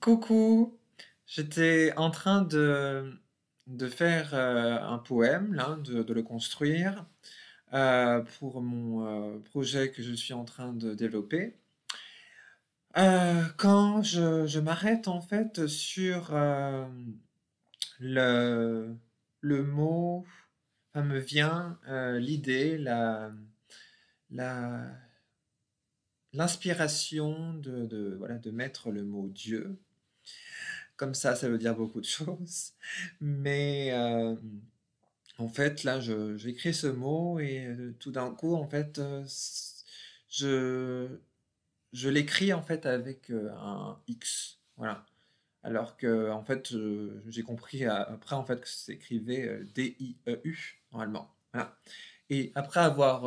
Coucou, j'étais en train de faire un poème, là, de le construire pour mon projet que je suis en train de développer. Quand je m'arrête en fait sur le, le mot, enfin, me vient l'idée, la, l'inspiration voilà, de mettre le mot Dieu. Comme ça veut dire beaucoup de choses. Mais en fait, là, j'écris ce mot et tout d'un coup, en fait, je, je l'écris en fait avec un X. Voilà. Alors que, en fait, j'ai compris après en fait que ça s'écrivait D-I-E-U normalement. Voilà. Et après avoir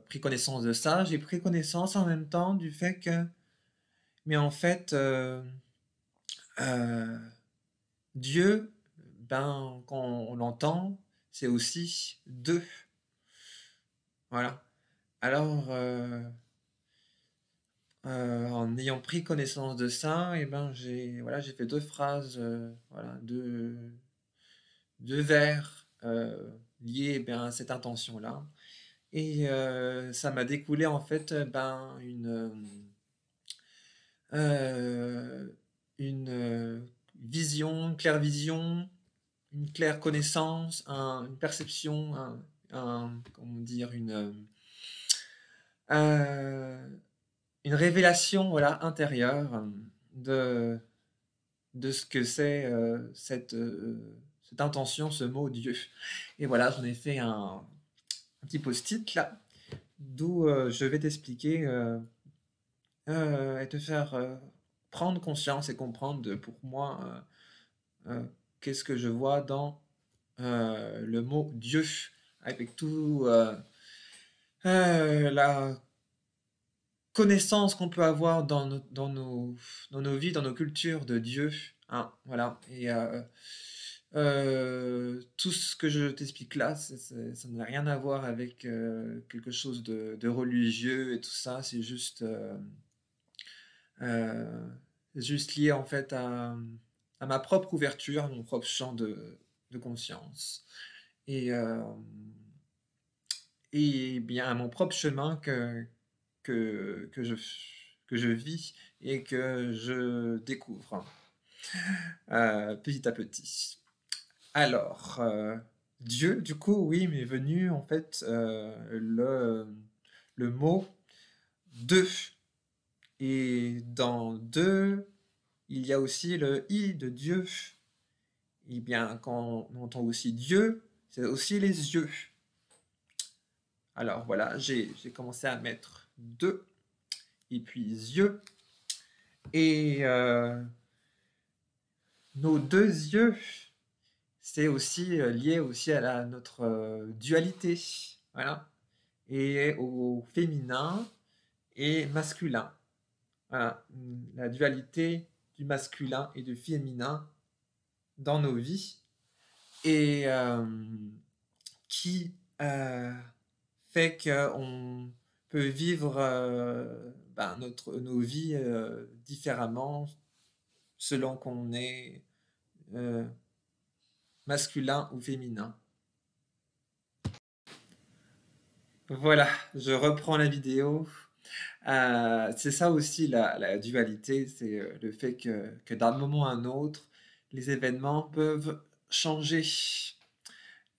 pris connaissance de ça, j'ai pris connaissance en même temps du fait que, mais en fait, euh, Dieu, ben, quand on l'entend, c'est aussi deux. Voilà. Alors, en ayant pris connaissance de ça, et ben, j'ai voilà, j'ai fait deux phrases, voilà, deux vers liés eh bien, à cette intention-là. Et ça m'a découlé en fait ben, une vision, une claire vision, une claire connaissance, une perception, comment dire, euh, une révélation voilà, intérieure de, de ce que c'est cette intention, ce mot Dieu. Et voilà, j'en ai fait un petit post-it là, d'où je vais t'expliquer et te faire prendre conscience et comprendre pour moi qu'est-ce que je vois dans le mot Dieu, avec tout la connaissance qu'on peut avoir dans nos vies, dans nos cultures de Dieu. Hein, voilà. Et tout ce que je t'explique là, ça n'a rien à voir avec quelque chose de religieux et tout ça. Euh, c'est juste lié en fait à ma propre ouverture, à mon propre champ de conscience. Et, euh, et bien à mon propre chemin que, que, je, que je vis et que je découvre petit à petit. Alors, Dieu, du coup, oui, m'est venu en fait le mot deux. Et dans deux, il y a aussi le i de Dieu. Et bien, quand on entend aussi Dieu, c'est aussi les yeux. Alors voilà, j'ai commencé à mettre deux et puis yeux. Et nos deux yeux, c'est aussi lié aussi à notre dualité, voilà, et au féminin et masculin. Voilà, la dualité du masculin et du féminin dans nos vies et qui fait qu'on peut vivre ben, nos vies différemment selon qu'on est euh, masculin ou féminin. Voilà, je reprends la vidéo. C'est ça aussi la dualité, c'est le fait que d'un moment à un autre, les événements peuvent changer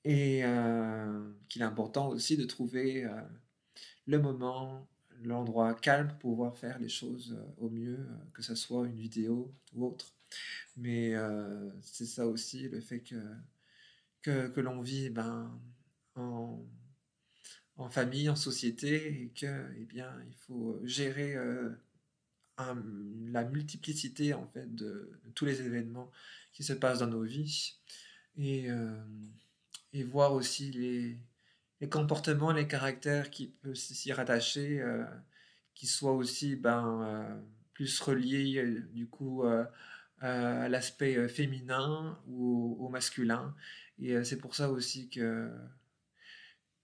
et qu'il est important aussi de trouver le moment, l'endroit calme pour pouvoir faire les choses au mieux, que ce soit une vidéo ou autre. Mais c'est ça aussi le fait que l'on vit ben, en, en famille, en société, et que, eh bien, il faut gérer la multiplicité en fait de tous les événements qui se passent dans nos vies et, et voir aussi les comportements, les caractères qui peuvent s'y rattacher, qui soient aussi ben, plus reliés du coup à l'aspect féminin ou au masculin. Et c'est pour ça aussi que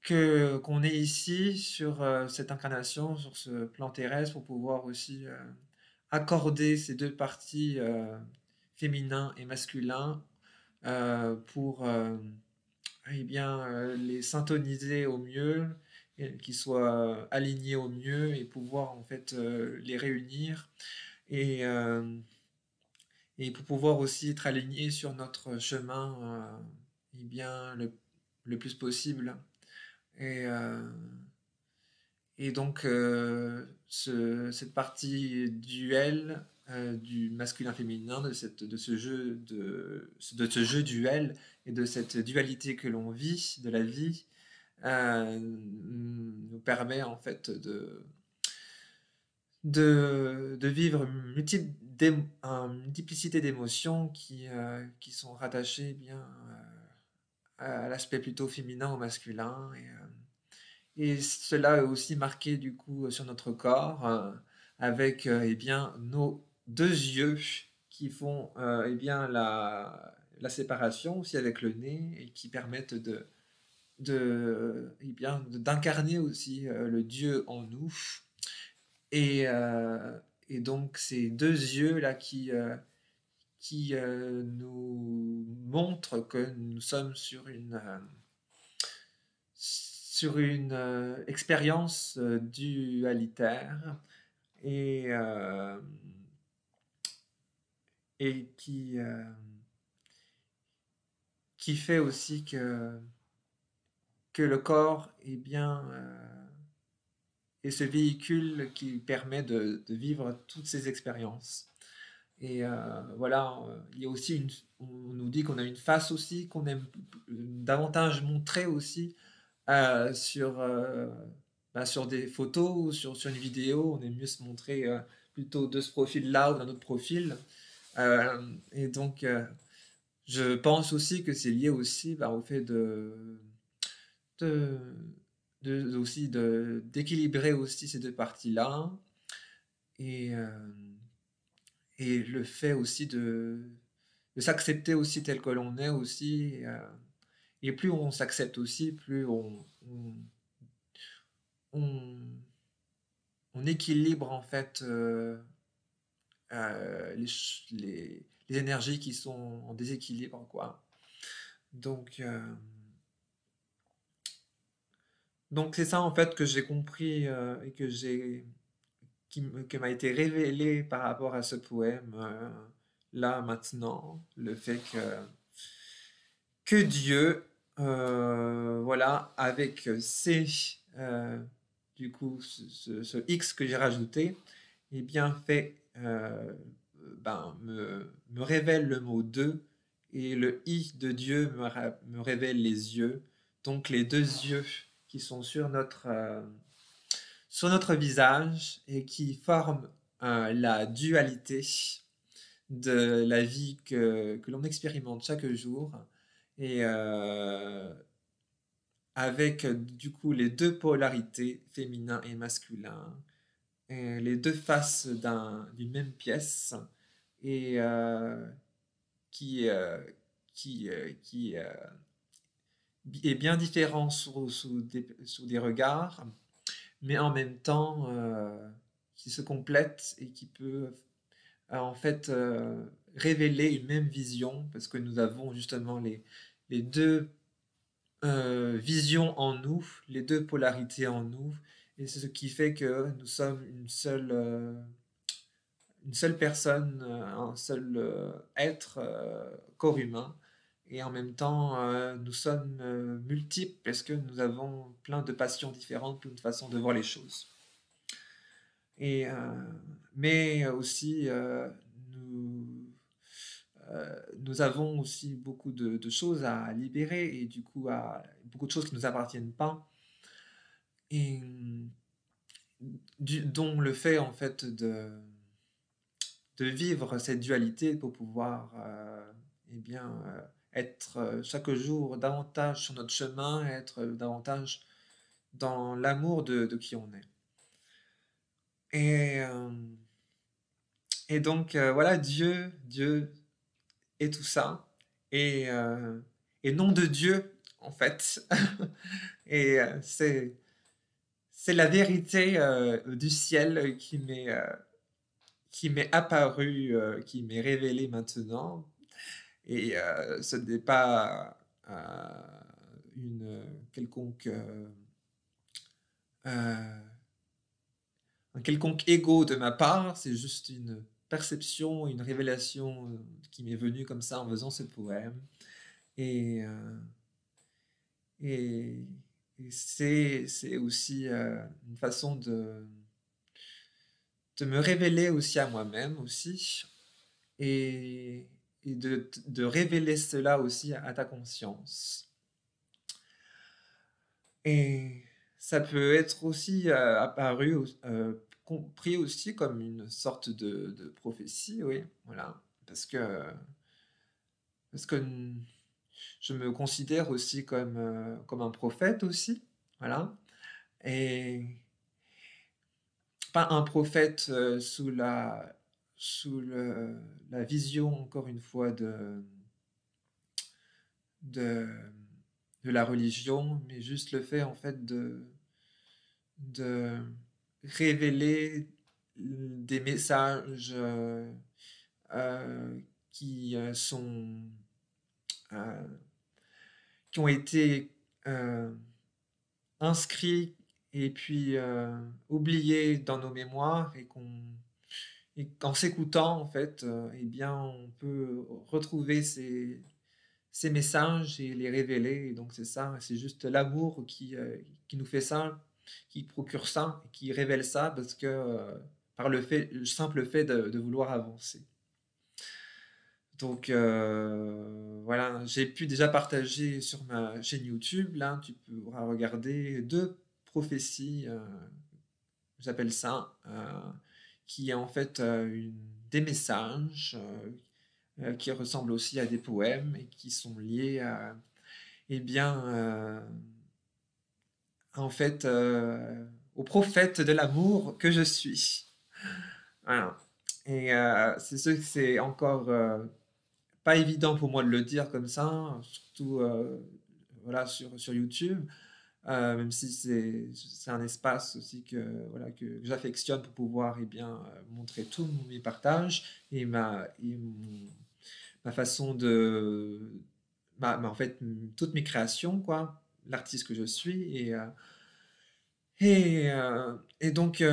qu'on est ici sur cette incarnation, sur ce plan terrestre, pour pouvoir aussi accorder ces deux parties, féminin et masculin, pour eh bien, les syntoniser au mieux, et qu'ils soient alignés au mieux et pouvoir en fait les réunir et, euh, et pour pouvoir aussi être alignés sur notre chemin eh bien, le plus possible. Et, euh, et donc, cette partie duel du masculin-féminin, de ce jeu duel et de cette dualité que l'on vit, de la vie, nous permet en fait de vivre une multiplicité d'émotions qui sont rattachées bien à l'aspect plutôt féminin ou masculin. Et cela est aussi marqué du coup sur notre corps avec eh bien, nos deux yeux qui font eh bien, la séparation aussi avec le nez et qui permettent eh bien, d'incarner aussi le Dieu en nous. Et, euh, et donc ces deux yeux-là qui nous montrent que nous sommes sur une expérience dualitaire et, euh, et qui fait aussi que le corps est bien est ce véhicule qui permet de vivre toutes ces expériences. Et voilà, il y a aussi on nous dit qu'on a une face aussi, qu'on aime davantage montrer aussi sur, sur des photos ou sur une vidéo. On aime mieux se montrer plutôt de ce profil-là ou d'un autre profil. Et donc, je pense aussi que c'est lié aussi au fait de, aussi d'équilibrer aussi ces deux parties-là et, et le fait aussi de s'accepter aussi tel que l'on est aussi. Et plus on s'accepte aussi, plus on, on équilibre en fait les énergies qui sont en déséquilibre, quoi. Donc, donc c'est ça en fait que j'ai compris et que m'a été révélé par rapport à ce poème là maintenant, le fait que Dieu, voilà, avec euh, du coup, ce X que j'ai rajouté, eh bien, me révèle le mot deux, et le I de Dieu me révèle les yeux, donc les deux yeux qui sont sur notre visage et qui forment la dualité de la vie que l'on expérimente chaque jour. Et avec du coup les deux polarités, féminin et masculin, et les deux faces d'une même pièce, et qui, euh, qui est bien différent sous des regards, mais en même temps qui se complète et qui peut en fait révéler une même vision, parce que nous avons justement les deux visions en nous, les deux polarités en nous, et c'est ce qui fait que nous sommes une seule personne, un seul être, corps humain, et en même temps nous sommes multiples parce que nous avons plein de passions différentes, plein de façons de voir les choses. Et, mais aussi, nous, nous avons aussi beaucoup de choses à libérer et du coup beaucoup de choses qui ne nous appartiennent pas. Et dont le fait en fait de vivre cette dualité pour pouvoir eh bien, être chaque jour davantage sur notre chemin, être davantage dans l'amour de qui on est. Et, euh, et donc voilà, Dieu est tout ça. Et, et nom de Dieu, en fait. Et c'est la vérité du ciel qui m'est apparu, qui m'est révélé maintenant. Et ce n'est pas une quelconque, un quelconque ego de ma part, c'est juste une perception, une révélation qui m'est venue comme ça en faisant ce poème. Et, et, et c'est aussi une façon de me révéler aussi à moi-même aussi, et, et de révéler cela aussi à ta conscience. Et ça peut être aussi apparu, compris aussi comme une sorte de prophétie, oui, voilà, parce que je me considère aussi comme un prophète aussi, voilà, et pas un prophète sous la vision, encore une fois, de, de la religion, mais juste le fait, en fait, de révéler des messages euh, qui sont euh, qui ont été euh, inscrits et puis oubliés dans nos mémoires, et qu'en s'écoutant, en fait, eh bien, on peut retrouver ces messages et les révéler. Et donc c'est ça, c'est juste l'amour qui nous fait ça, qui procure ça, qui révèle ça, parce que par le simple fait de vouloir avancer. Donc voilà, j'ai pu déjà partager sur ma chaîne YouTube, là tu pourras regarder 2 prophéties, j'appelle ça, qui est en fait des messages qui ressemblent aussi à des poèmes et qui sont liés à, eh bien, en fait, au prophète de l'amour que je suis. Voilà. Et c'est sûr que c'est encore pas évident pour moi de le dire comme ça, surtout voilà, sur YouTube, même si c'est un espace aussi voilà, que j'affectionne pour pouvoir eh bien, montrer tous mes partages et ma façon en fait, toutes mes créations, quoi, l'artiste que je suis. Et donc,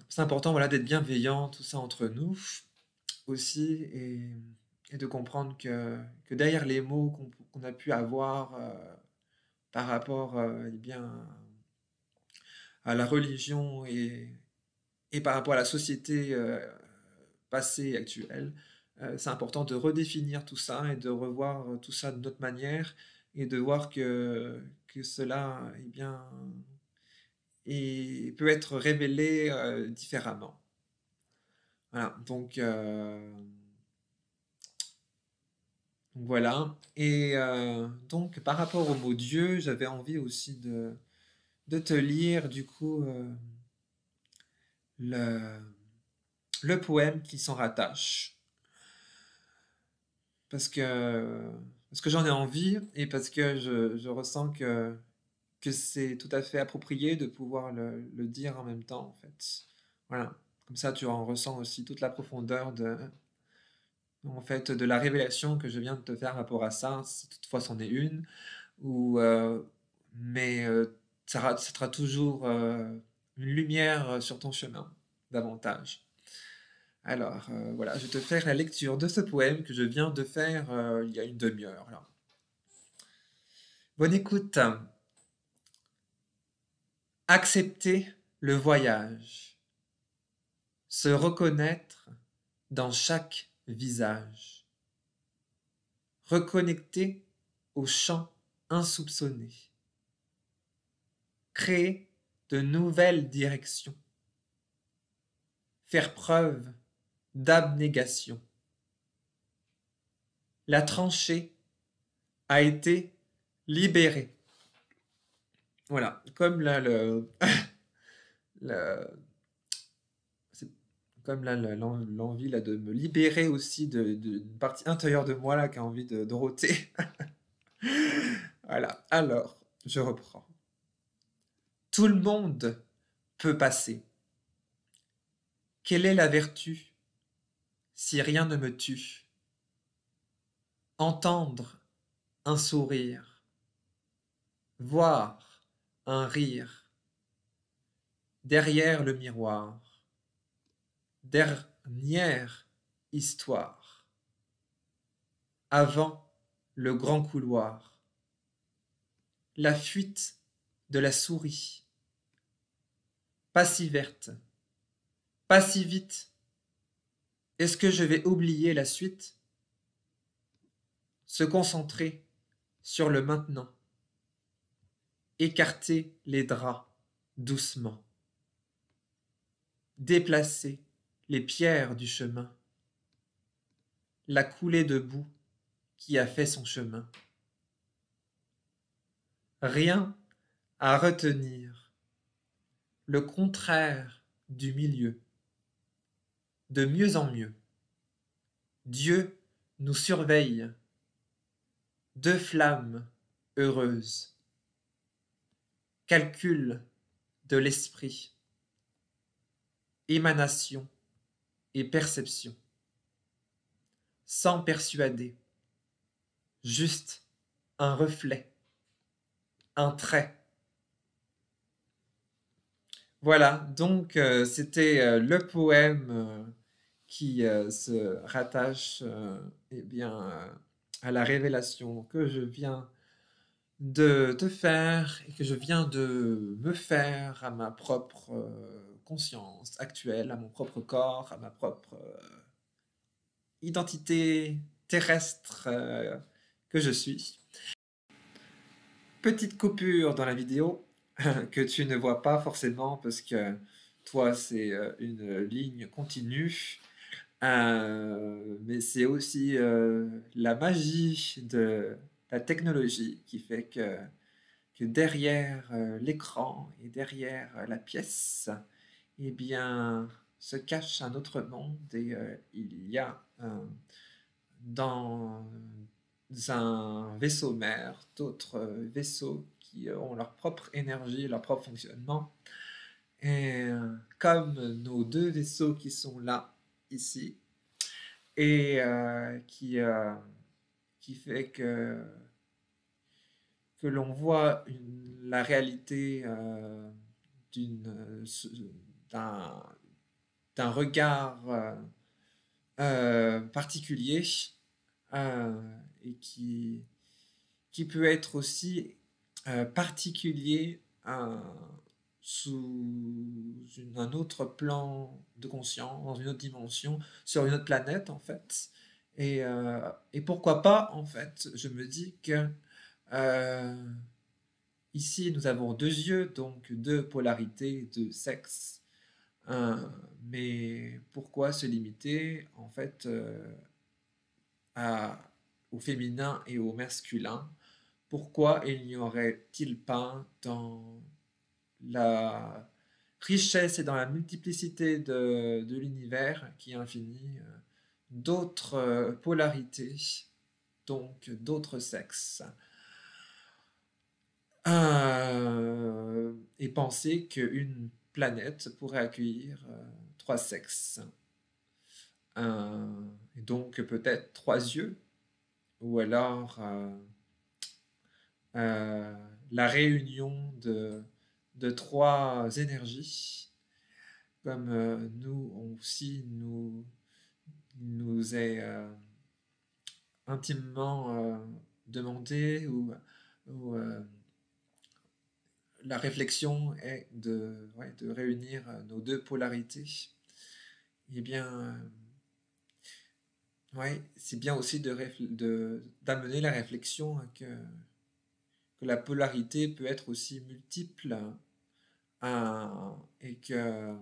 c'est important, voilà, d'être bienveillant, tout ça entre nous aussi, et de comprendre que derrière les mots qu'on a pu avoir par rapport eh bien, à la religion et par rapport à la société passée et actuelle, c'est important de redéfinir tout ça et de revoir tout ça de notre manière, et de voir que cela eh bien, peut être révélé différemment. Voilà, donc voilà. Et donc par rapport au mot Dieu, j'avais envie aussi de te lire du coup le, le poème qui s'en rattache. Parce que, parce que j'en ai envie, et parce que je ressens que c'est tout à fait approprié de pouvoir le dire en même temps, en fait. Voilà. Comme ça, tu en ressens aussi toute la profondeur en fait, de la révélation que je viens de te faire par rapport à ça, si toutefois c'en est une, ou, mais ça sera toujours une lumière sur ton chemin, davantage. Alors, voilà, je vais te faire la lecture de ce poème que je viens de faire il y a une demi-heure, là. Bonne écoute. Accepter le voyage. Se reconnaître dans chaque visage. Reconnecter aux champs insoupçonnés. Créer de nouvelles directions. Faire preuve d'abnégation. La tranchée a été libérée. Voilà, comme là c'est comme là l'envie là de me libérer aussi d'une partie intérieure de moi là qui a envie de rôter. Voilà, alors je reprends. Tout le monde peut passer. Quelle est la vertu si rien ne me tue. Entendre un sourire, voir un rire, derrière le miroir, dernière histoire, avant le grand couloir, la fuite de la souris, pas si verte, pas si vite. Est-ce que je vais oublier la suite? Se concentrer sur le maintenant, écarter les draps doucement, déplacer les pierres du chemin, la coulée de boue qui a fait son chemin. Rien à retenir, le contraire du milieu, de mieux en mieux. Dieu nous surveille, deux flammes heureuses, calcul de l'esprit, émanation et perception, sans persuader, juste un reflet, un trait. Voilà, donc c'était le poème qui se rattache eh bien, à la révélation que je viens de te faire et que je viens de me faire à ma propre conscience actuelle, à mon propre corps, à ma propre identité terrestre que je suis. Petite coupure dans la vidéo que tu ne vois pas forcément parce que toi c'est une ligne continue. Mais c'est aussi la magie de la technologie qui fait que derrière l'écran et derrière la pièce, eh bien, se cache un autre monde et il y a dans un vaisseau mère d'autres vaisseaux qui ont leur propre énergie, leur propre fonctionnement. Et comme nos deux vaisseaux qui sont là, ici, et qui fait que l'on voit la réalité d'un regard particulier et qui peut être aussi particulier sous un autre plan de conscience, dans une autre dimension, sur une autre planète en fait. Et pourquoi pas en fait, je me dis que ici nous avons deux yeux, donc deux polarités, deux sexes. Mais pourquoi se limiter en fait au féminin et au masculin? Pourquoi il n'y aurait-il pas dans la richesse et dans la multiplicité de l'univers qui est infini, d'autres polarités, donc d'autres sexes, et penser qu'une planète pourrait accueillir trois sexes, et donc peut-être trois yeux, ou alors la réunion de trois énergies, comme nous aussi nous est intimement demandé, ou la réflexion est de réunir nos deux polarités. Eh bien, c'est bien aussi d'amener la réflexion que la polarité peut être aussi multiple et qu'elle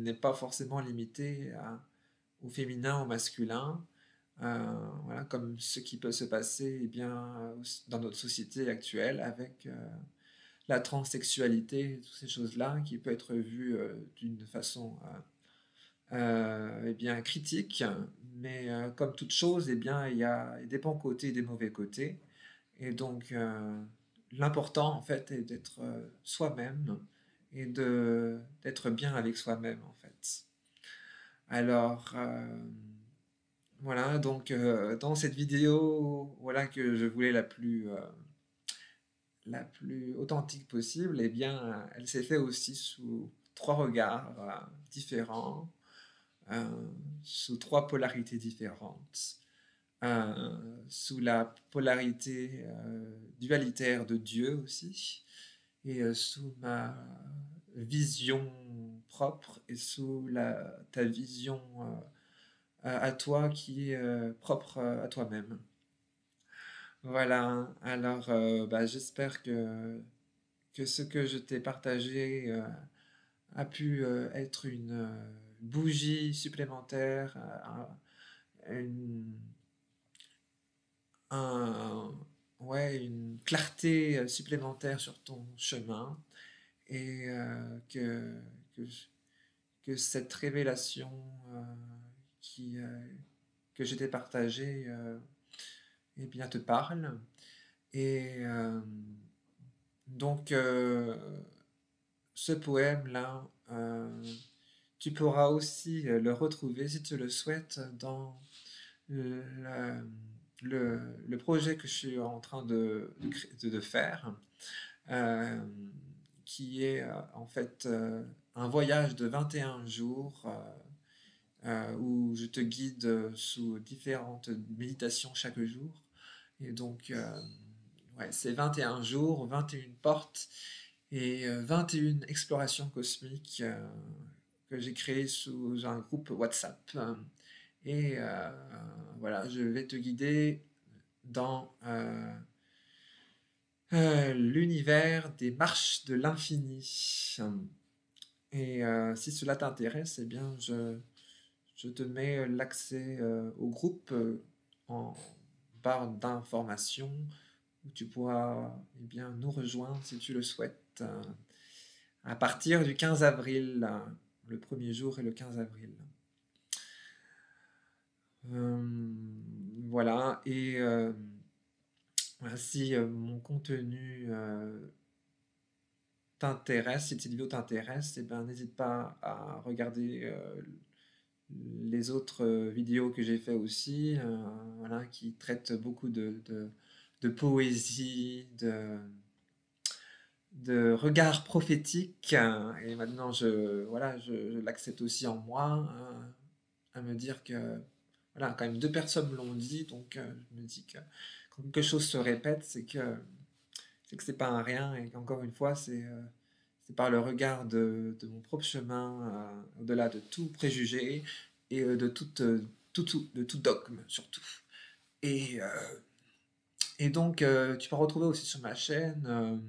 n'est pas forcément limitée au féminin, au masculin, voilà, comme ce qui peut se passer eh bien, dans notre société actuelle avec la transsexualité, toutes ces choses-là, qui peut être vue d'une façon eh bien, critique, mais comme toute chose, eh bien, il y a des bons côtés et des mauvais côtés. Et donc, l'important, en fait, est d'être soi-même et d'être bien avec soi-même, en fait. Alors, voilà, donc dans cette vidéo, voilà, que je voulais la plus authentique possible, eh bien, elle s'est faite aussi sous trois regards différents, euh, sous trois polarités différentes. Sous la polarité dualitaire de Dieu aussi, et sous ma vision propre, et sous ta vision à toi qui est propre à toi-même. Voilà, alors bah, j'espère que ce que je t'ai partagé a pu être une bougie supplémentaire, une, un- ouais, une clarté supplémentaire sur ton chemin, et que, que cette révélation qui, que je t'ai partagée eh bien, te parle. Et donc, ce poème-là, tu pourras aussi le retrouver, si tu le souhaites, dans le, le projet que je suis en train de faire, euh, qui est en fait un voyage de 21 jours où je te guide sous différentes méditations chaque jour. Et donc, ouais, c'est 21 jours, 21 portes et 21 explorations cosmiques que j'ai créées sous un groupe WhatsApp. Et voilà, je vais te guider dans l'univers des marches de l'infini. Et si cela t'intéresse, eh bien, je te mets l'accès au groupe en barre d'informations où tu pourras eh bien, nous rejoindre si tu le souhaites à partir du 15 avril, le premier jour et le 15 avril. Voilà, et si mon contenu t'intéresse, si cette vidéo t'intéresse, eh ben, n'hésite pas à regarder les autres vidéos que j'ai fait aussi, voilà, qui traitent beaucoup de poésie, de regard prophétique. Et maintenant, voilà, je l'accepte aussi en moi, à me dire que, voilà, quand même deux personnes l'ont dit, donc je me dis que quand quelque chose se répète, c'est pas un rien, et qu'encore une fois, c'est par le regard de mon propre chemin, au-delà de tout préjugé et de tout dogme surtout. Et, euh, et donc, tu peux retrouver aussi sur ma chaîne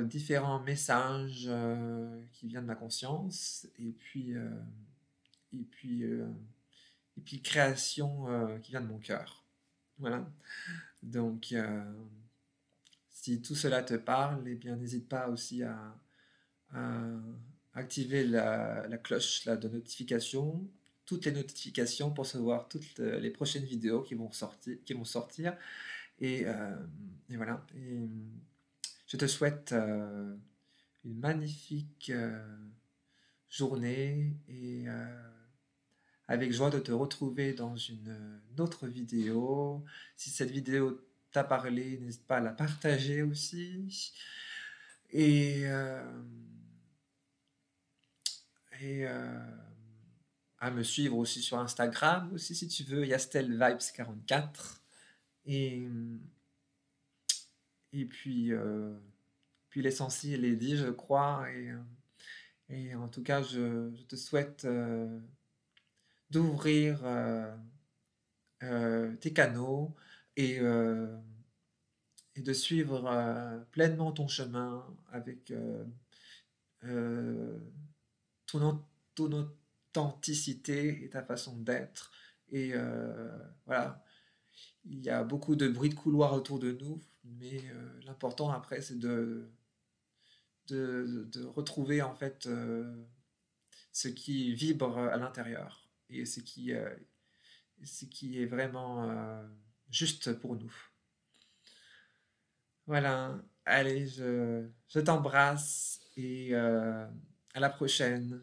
différents messages qui viennent de ma conscience, et puis, euh, et puis création qui vient de mon cœur. Voilà. Donc, si tout cela te parle, eh bien, n'hésite pas aussi à activer la cloche là, de notification, toutes les notifications pour savoir toutes les prochaines vidéos qui vont sortir. Et, et voilà. Et, je te souhaite une magnifique journée, et avec joie de te retrouver dans une autre vidéo. Si cette vidéo t'a parlé, n'hésite pas à la partager aussi. Et, et à me suivre aussi sur Instagram aussi si tu veux, YastelVibes44. Et, et puis l'essentiel est dit, je crois. Et en tout cas, je te souhaite d'ouvrir tes canaux, et, euh, et de suivre pleinement ton chemin avec euh, ton, ton authenticité et ta façon d'être. Et voilà, il y a beaucoup de bruit de couloir autour de nous, mais l'important après, c'est de retrouver en fait ce qui vibre à l'intérieur, et ce qui est vraiment juste pour nous. Voilà, allez, je t'embrasse, et à la prochaine.